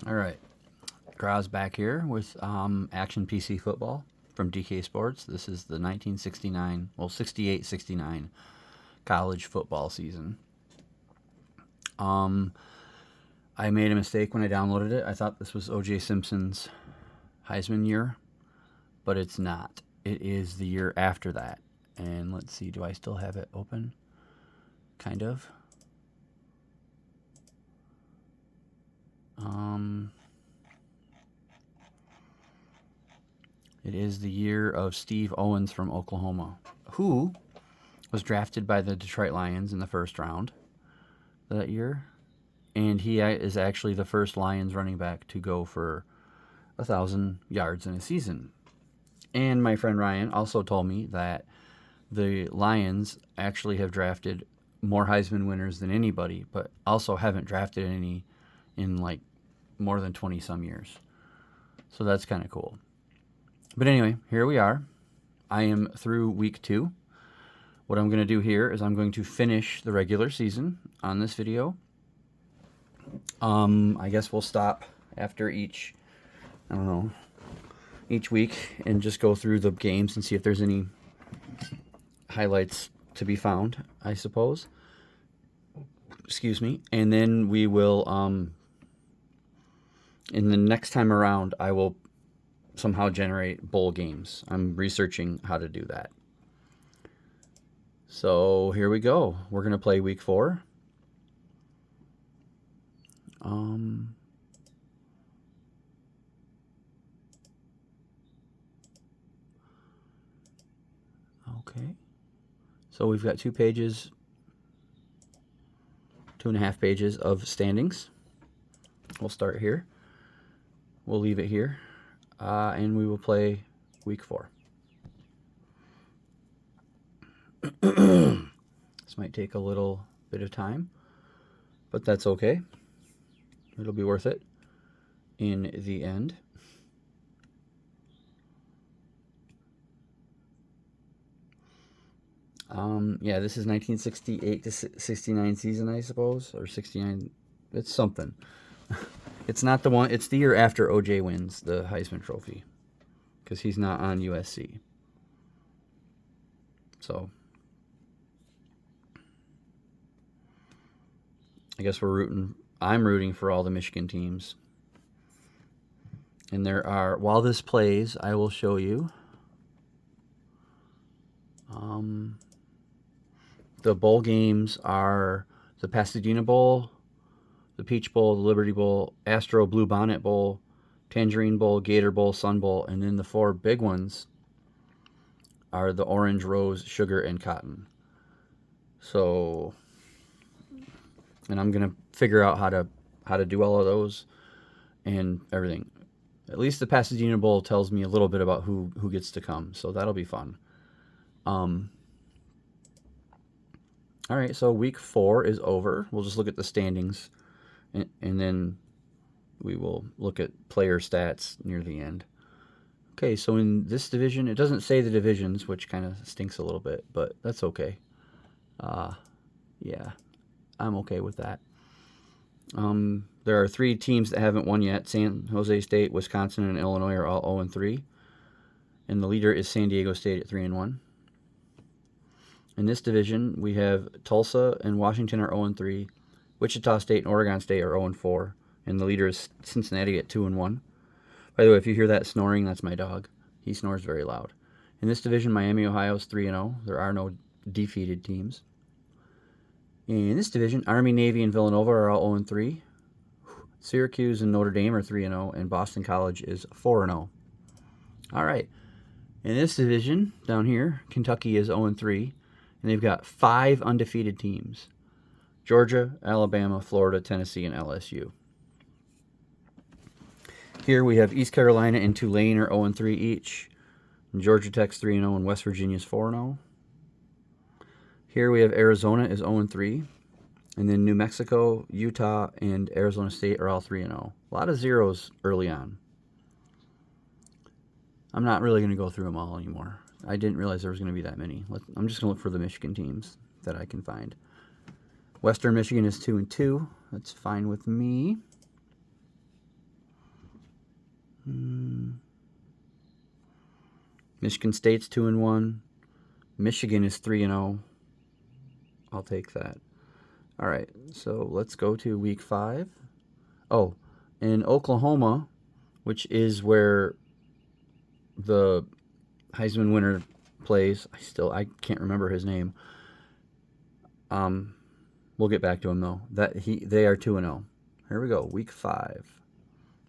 All right. Graz back here with Action PC Football from DK Sports. This is the 1969, well, 68-69 college football season. I made a mistake when I downloaded it. I thought this was O.J. Simpson's Heisman year, but it's not. It is the year after that. And let's see, do I still have it open? Kind of. It is the year of Steve Owens from Oklahoma, who was drafted by the Detroit Lions in the first round that year. And he is actually the first Lions running back to go for 1,000 yards in a season. And my friend Ryan also told me that the Lions actually have drafted more Heisman winners than anybody, but also haven't drafted any in like more than 20 some years. So that's kind of cool. But anyway, here we are. I am through week 2. What I'm going to do here is I'm going to finish the regular season on this video. I guess we'll stop after each week and just go through the games and see if there's any highlights to be found, I suppose. Excuse me. And then we will, in the next time around, I will somehow generate bowl games. I'm researching how to do that. So here we go. We're going to play week 4. Okay. So we've got 2.5 pages of standings. We'll start here. We'll leave it here. And we will play week 4. This might take a little bit of time, but that's okay. It'll be worth it in the end. Yeah, this is 1968 to 69 season, I suppose, or 69. It's something. It's not the one. It's the year after OJ wins the Heisman Trophy, because he's not on USC. So I guess I'm rooting for all the Michigan teams. And there are, while this plays, I will show you the bowl games are the Pasadena Bowl, the Peach Bowl, the Liberty Bowl, Astro Blue Bonnet Bowl, Tangerine Bowl, Gator Bowl, Sun Bowl, and then the 4 big ones are the Orange, Rose, Sugar, and Cotton. So, and I'm gonna figure out how to do all of those and everything. At least the Pasadena Bowl tells me a little bit about who gets to come, so that'll be fun. All right, so week 4 is over. We'll just look at the standings, and then we will look at player stats near the end. Okay, so in this division, it doesn't say the divisions, which kind of stinks a little bit, but that's okay. Yeah, I'm okay with that. There are 3 teams that haven't won yet. San Jose State, Wisconsin, and Illinois are all 0-3. And the leader is San Diego State at 3-1. In this division, we have Tulsa and Washington are 0-3. Wichita State and Oregon State are 0-4. And the leader is Cincinnati at 2-1. By the way, if you hear that snoring, that's my dog. He snores very loud. In this division, Miami, Ohio is 3-0. There are no defeated teams. In this division, Army, Navy, and Villanova are all 0-3. Syracuse and Notre Dame are 3-0, and Boston College is 4-0. All right. In this division, down here, Kentucky is 0-3, and they've got 5 undefeated teams. Georgia, Alabama, Florida, Tennessee, and LSU. Here we have East Carolina and Tulane are 0-3 each. And Georgia Tech's 3-0, and West Virginia is 4-0. Here we have Arizona is 0-3. And then New Mexico, Utah, and Arizona State are all 3-0. A lot of zeros early on. I'm not really going to go through them all anymore. I didn't realize there was going to be that many. I'm just going to look for the Michigan teams that I can find. Western Michigan is 2-2. That's fine with me. Michigan State's 2-1. Michigan is 3-0. I'll take that. All right, so let's go to week 5. Oh, in Oklahoma, which is where the Heisman winner plays. I can't remember his name. We'll get back to him though. They are 2-0. Here we go, week 5.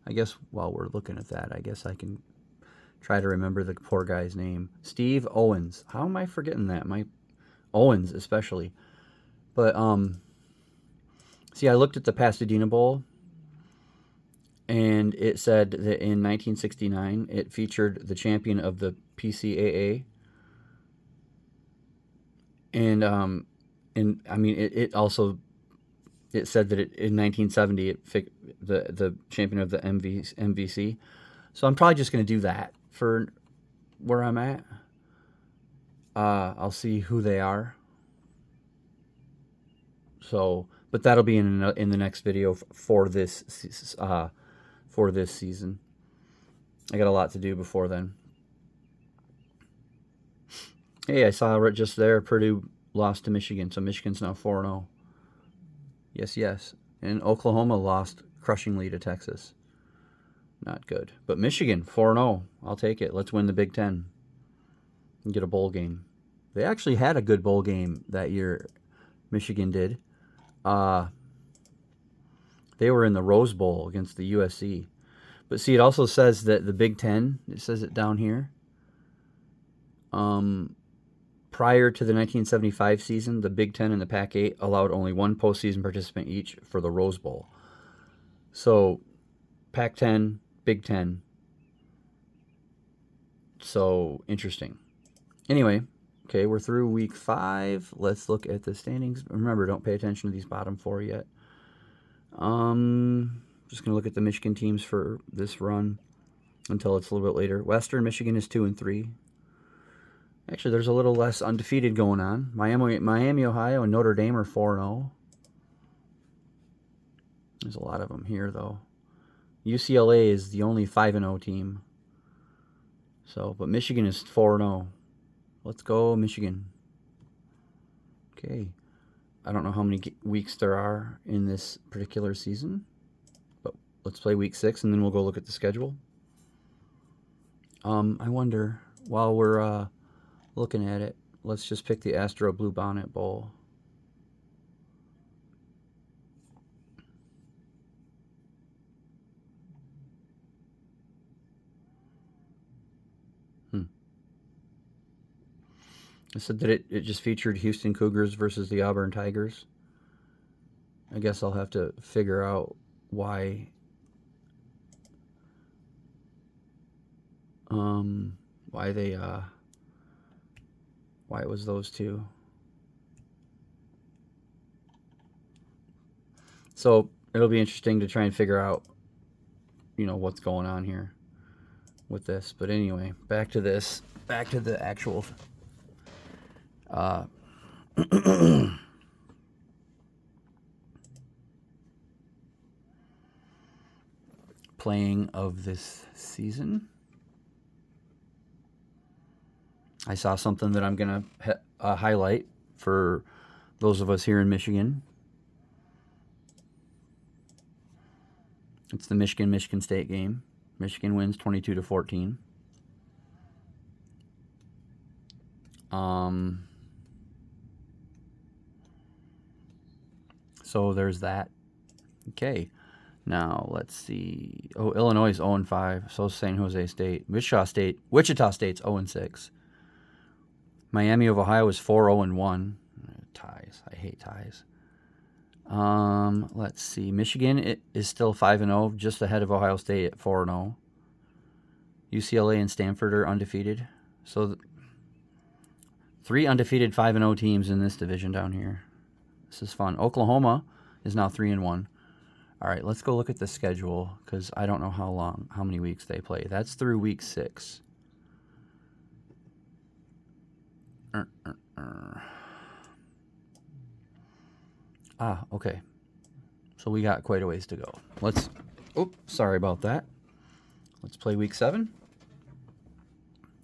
I guess while we're looking at that, I guess I can try to remember the poor guy's name. Steve Owens. How am I forgetting that? My Owens especially. But see, I looked at the Pasadena Bowl, and it said that in 1969 it featured the champion of the PCAA. And I mean it also said that in 1970 the champion of the MVC. So I'm probably just going to do that for where I'm at. I'll see who they are. So, but that'll be in the next video for this season. I got a lot to do before then. Hey, I saw right just there Purdue lost to Michigan, so Michigan's now 4-0. Yes. And Oklahoma lost crushingly to Texas. Not good. But Michigan, 4-0. I'll take it. Let's win the Big Ten and get a bowl game. They actually had a good bowl game that year, Michigan did. They were in the Rose Bowl against the USC. But see, it also says that the Big Ten, it says it down here, prior to the 1975 season, the Big Ten and the Pac-8 allowed only one postseason participant each for the Rose Bowl. So, Pac-10, Big Ten. So, interesting. Anyway, okay, we're through week 5. Let's look at the standings. Remember, don't pay attention to these bottom 4 yet. Just going to look at the Michigan teams for this run until it's a little bit later. Western Michigan is 2-3. Actually, there's a little less undefeated going on. Miami, Ohio, and Notre Dame are 4-0. There's a lot of them here, though. UCLA is the only 5-0 team. So, but Michigan is 4-0. Let's go, Michigan. Okay. I don't know how many weeks there are in this particular season, but let's play week 6, and then we'll go look at the schedule. I wonder, while we're looking at it, let's just pick the Astro Bluebonnet Bowl. I said that it just featured Houston Cougars versus the Auburn Tigers. I guess I'll have to figure out why why it was those two. So it'll be interesting to try and figure out, what's going on here with this. But anyway, back to this. Back to the actual playing of this season. I saw something that I'm going to highlight for those of us here in Michigan. It's the Michigan State game. Michigan wins 22-14. So there's that. Okay. Now let's see. Oh, Illinois is 0-5. So is San Jose State. Wichita State's 0-6. Miami of Ohio is 4-0-1. Ties. I hate ties. Let's see. Michigan is still 5-0, just ahead of Ohio State at 4-0. UCLA and Stanford are undefeated. So 3 undefeated 5-0 teams in this division down here. This is fun. Oklahoma is now 3-1. All right, let's go look at the schedule because I don't know how many weeks they play. That's through week 6. Okay. So we got quite a ways to go. Sorry about that. Let's play week 7.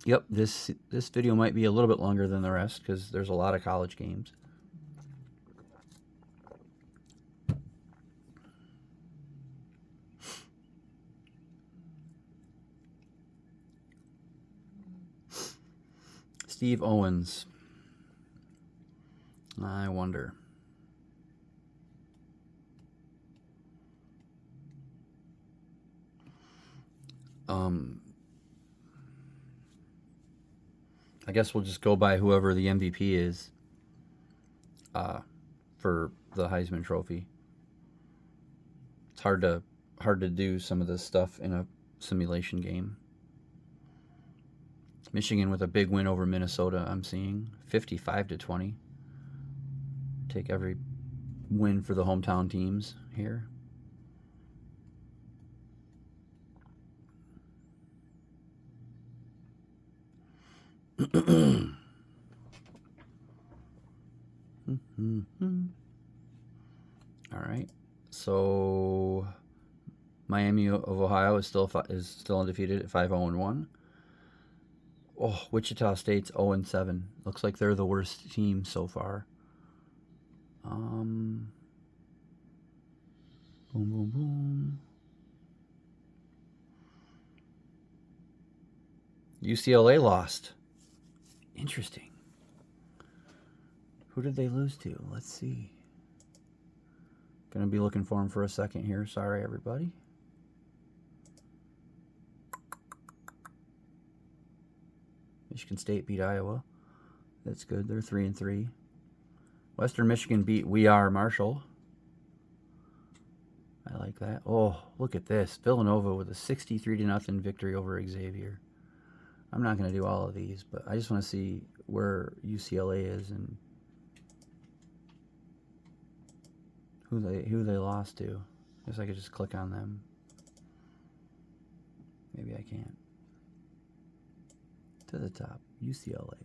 Yep, this video might be a little bit longer than the rest because there's a lot of college games. Steve Owens. I wonder. I guess we'll just go by whoever the MVP is for the Heisman Trophy. It's hard to do some of this stuff in a simulation game. Michigan with a big win over Minnesota, I'm seeing 55-20. Take every win for the hometown teams here. All right. So Miami of Ohio is still undefeated at 5-0-1. Oh, Wichita State's 0-7. Looks like they're the worst team so far. Boom, boom, boom. UCLA lost. Interesting. Who did they lose to? Let's see. Gonna be looking for them for a second here. Sorry, everybody. Michigan State beat Iowa. That's good. They're 3-3. Western Michigan beat We Are Marshall. I like that. Oh, look at this. Villanova with a 63-0 victory over Xavier. I'm not going to do all of these, but I just want to see where UCLA is and who they lost to. I guess I could just click on them. Maybe I can't. To the top, UCLA.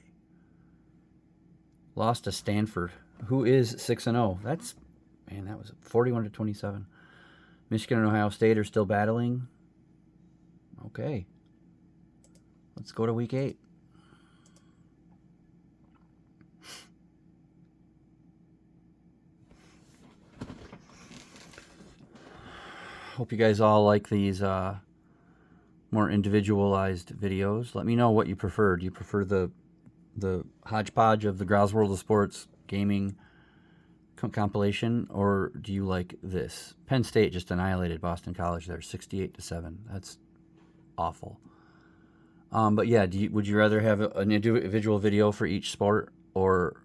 Lost to Stanford, who is 6-0. That was 41-27. Michigan and Ohio State are still battling. Okay. Let's go to week 8. Hope you guys all like these more individualized videos. Let me know what you prefer. Do you prefer the hodgepodge of the Growl's World of Sports gaming compilation, or do you like this? Penn State just annihilated Boston College there, 68-7. That's awful. But yeah, would you rather have an individual video for each sport or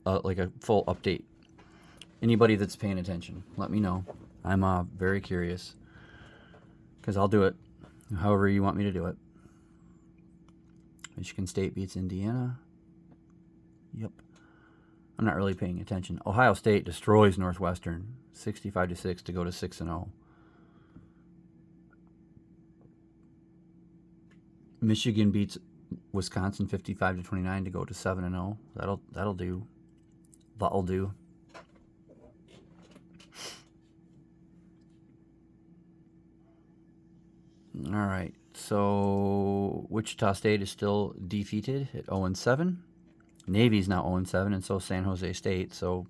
like a full update? Anybody that's paying attention, let me know. I'm very curious because I'll do it however you want me to do it. Michigan State beats Indiana. Yep. I'm not really paying attention. Ohio State destroys Northwestern 65-6 to go to 6-0. Michigan beats Wisconsin 55-29 to go to 7-0. That'll do. That'll do. All right. So Wichita State is still defeated at 0-7. Navy's now 0-7, and so San Jose State. So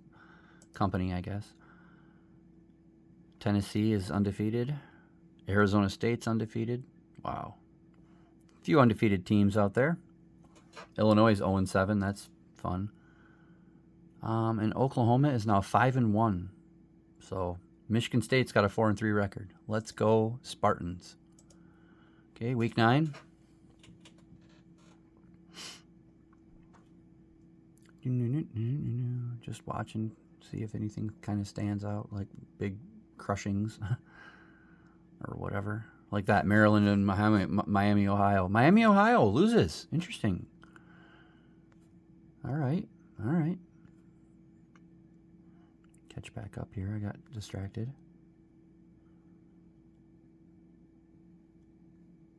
company, I guess. Tennessee is undefeated. Arizona State's undefeated. Wow. A few undefeated teams out there. Illinois is 0-7. That's fun. And Oklahoma is now 5-1. So Michigan State's got a 4-3 record. Let's go Spartans. Okay, week 9. Just watching, see if anything kind of stands out, like big crushings or whatever. Like that, Maryland and Miami, Ohio. Miami, Ohio loses. Interesting. All right. Catch back up here. I got distracted.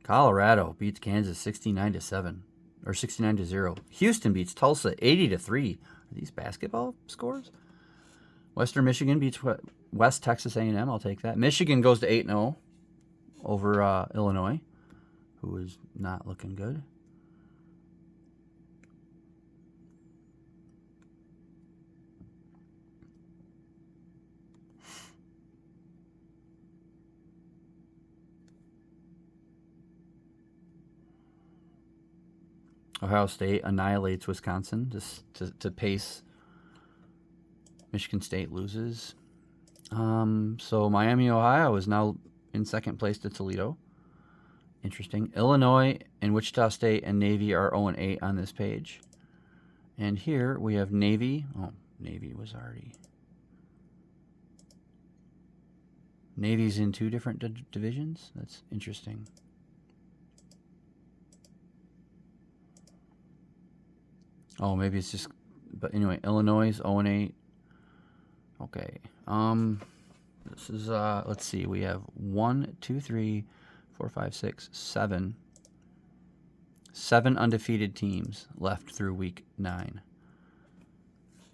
Colorado beats Kansas 69-7 or 69-0. Houston beats Tulsa 80-3. Are these basketball scores? Western Michigan beats West Texas A&M. I'll take that. Michigan goes to 8-0 over Illinois, who is not looking good. Ohio State annihilates Wisconsin just to pace. Michigan State loses. So Miami, Ohio is now in second place to Toledo. Interesting. Illinois and Wichita State and Navy are 0-8 on this page. And here we have Navy. Oh, Navy was already. Navy's in two different divisions. That's interesting. Oh, maybe it's just. But anyway, Illinois is 0-8. Okay. This is let's see. We have 1, 2, 3, 4, 5, 6, 7. 7 undefeated teams left through week 9.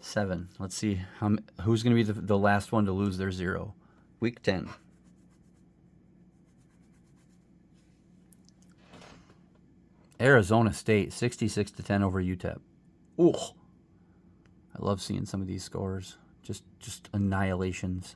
7. Let's see who's going to be the last one to lose their 0. Week 10. Arizona State 66-10 over UTEP. Ooh, I love seeing some of these scores. Just annihilations.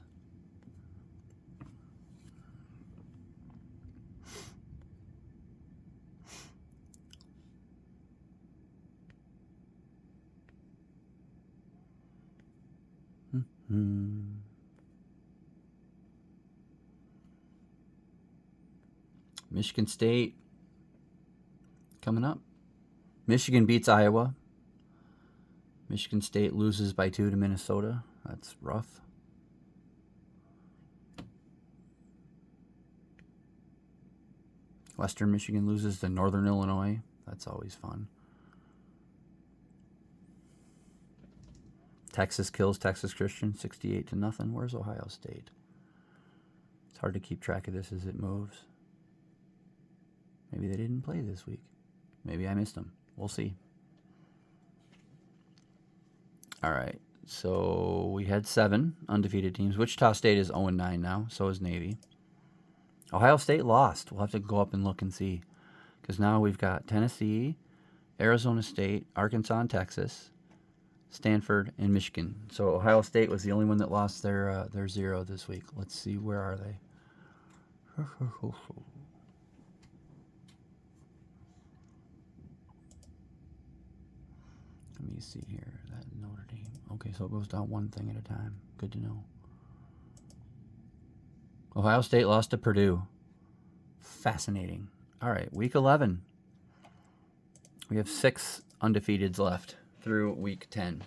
Michigan State coming up. Michigan beats Iowa. Michigan State loses by 2 to Minnesota. That's rough. Western Michigan loses to Northern Illinois. That's always fun. Texas kills Texas Christian 68-0. Where's Ohio State? It's hard to keep track of this as it moves. Maybe they didn't play this week. Maybe I missed them. We'll see. All right. So we had 7 undefeated teams. Wichita State is 0-9 now. So is Navy. Ohio State lost. We'll have to go up and look and see. Because now we've got Tennessee, Arizona State, Arkansas and Texas, Stanford, and Michigan. So Ohio State was the only one that lost their 0 this week. Let's see, where are they? Let me see here. That Notre Dame. Okay, so it goes down one thing at a time. Good to know. Ohio State lost to Purdue. Fascinating. All right, week 11. We have 6 undefeateds left through week 10.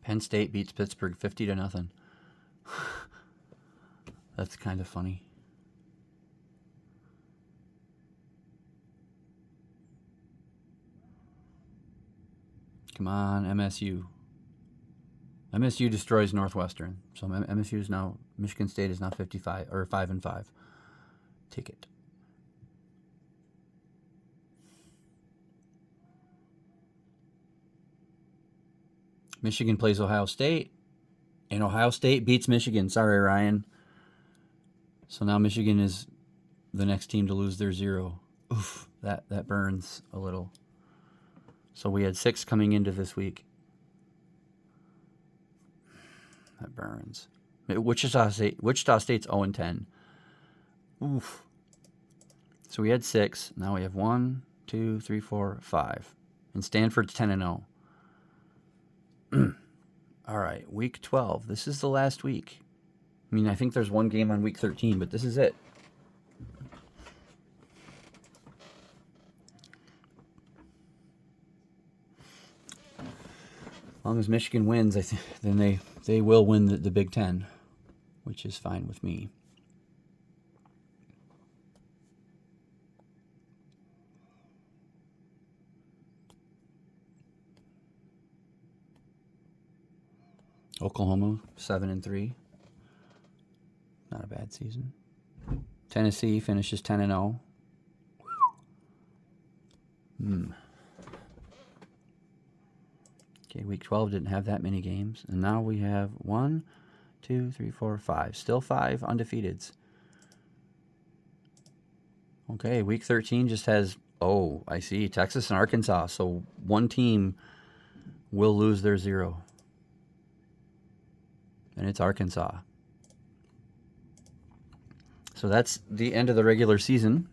Penn State beats Pittsburgh 50-0. That's kind of funny. Come on, MSU. MSU destroys Northwestern. So MSU is now, Michigan State is now 55 or 5-5. Take it. Michigan plays Ohio State, and Ohio State beats Michigan. Sorry, Ryan. So now Michigan is the next team to lose their 0. Oof, that burns a little. So we had 6 coming into this week. That burns. Wichita State's 0-10. Oof. So we had 6. Now we have 1, 2, 3, 4, 5. And Stanford's 10-0. All right, week 12. This is the last week. I mean, I think there's one game on week 13, but this is it. As long as Michigan wins, I think then they will win the Big Ten, which is fine with me. Oklahoma 7-3. Not a bad season. Tennessee finishes 10-0. Okay, week 12 didn't have that many games. And now we have 1, 2, 3, 4, 5. Still 5 undefeateds. Okay, week 13 just has, oh, I see, Texas and Arkansas. So one team will lose their 0. and it's Arkansas. So that's the end of the regular season.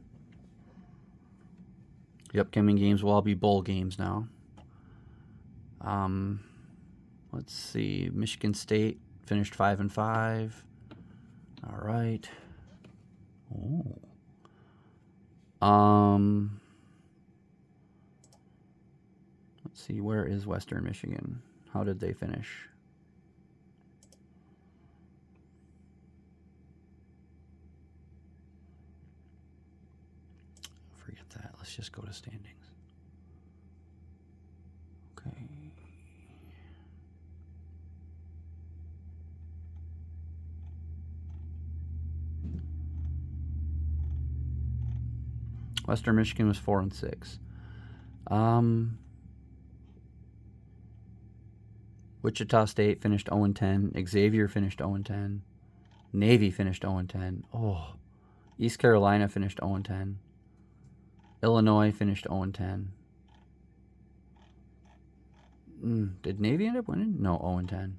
The upcoming games will all be bowl games now. Let's see. Michigan State finished 5-5. All right. Oh. Let's see. Where is Western Michigan? How did they finish? Forget that. Let's just go to standings. Okay. Western Michigan was 4-6. Wichita State finished 0-10. Xavier finished 0-10. Navy finished 0-10. Oh, East Carolina finished 0-10. Illinois finished 0-10. Did Navy end up winning? No, 0-10.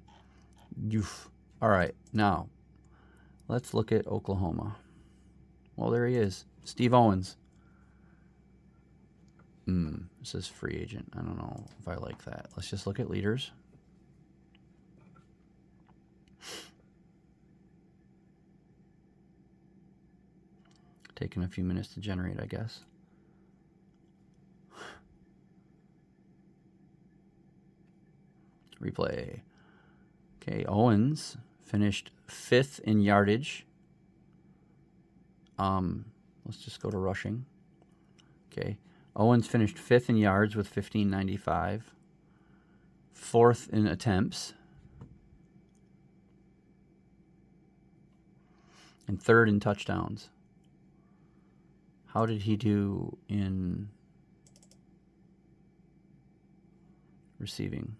Oof. All right, now let's look at Oklahoma. Well, there he is, Steve Owens. This is free agent. I don't know if I like that. Let's just look at leaders. Taking a few minutes to generate, I guess. Replay. Okay, Owens finished 5th in yardage. Let's just go to rushing. Okay. Owens finished 5th in yards with 1595. 4th in attempts. And 3rd in touchdowns. How did he do in receiving?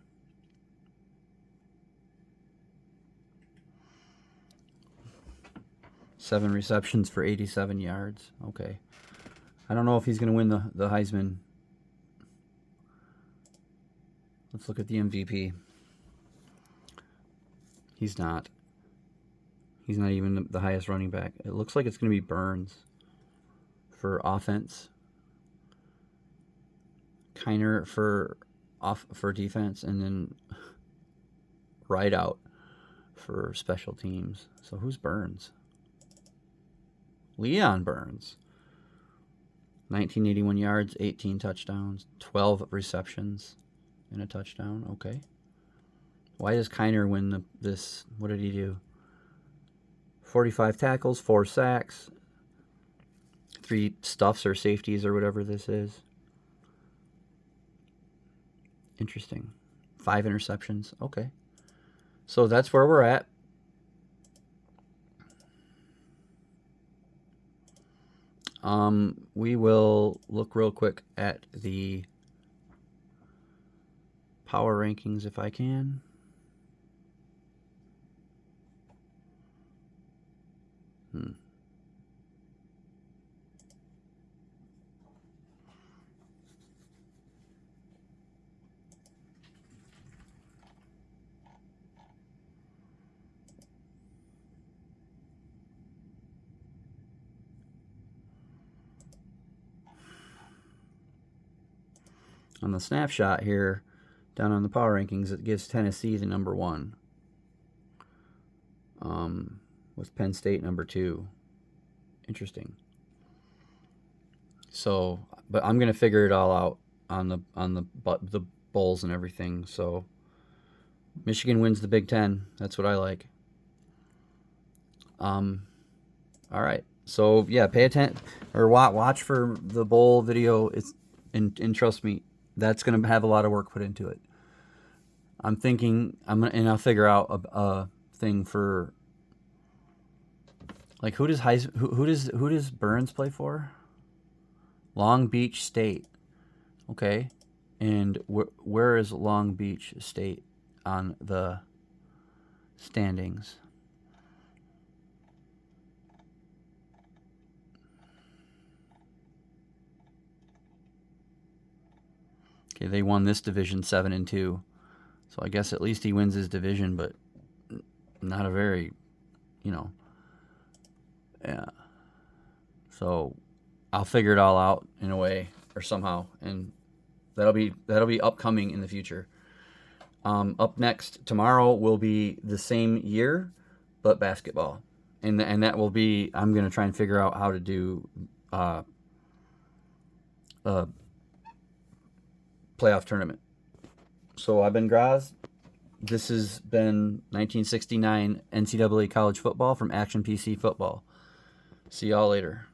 Seven receptions for 87 yards. Okay. I don't know if he's going to win the Heisman. Let's look at the MVP. He's not. He's not even the highest running back. It looks like it's going to be Burns for offense. Kiner for defense, and then Rideout for special teams. So who's Burns? Leon Burns. 1981 yards, 18 touchdowns, 12 receptions, and a touchdown. Okay. Why does Kiner win this? What did he do? 45 tackles, 4 sacks, 3 stuffs or safeties or whatever this is. Interesting. 5 interceptions. Okay. So that's where we're at. We will look real quick at the power rankings if I can. On the snapshot here, down on the power rankings, it gives Tennessee the number 1, with Penn State number 2. Interesting. So, but I'm gonna figure it all out on the bowls and everything. So, Michigan wins the Big Ten. That's what I like. All right. So yeah, pay attention or watch for the bowl video. It's and trust me, that's going to have a lot of work put into it. I'm thinking I'll figure out a thing for like who does Burns play for? Long Beach State. Okay. And where is Long Beach State on the standings? Okay, they won this division 7-2. So I guess at least he wins his division, but not a very, you know, yeah. So I'll figure it all out in a way or somehow, and that'll be upcoming in the future. Up next tomorrow will be the same year, but basketball, and that will be. I'm gonna try and figure out how to do a playoff tournament. So I've been Graz. This has been 1969 NCAA college football from Action PC Football. See y'all later.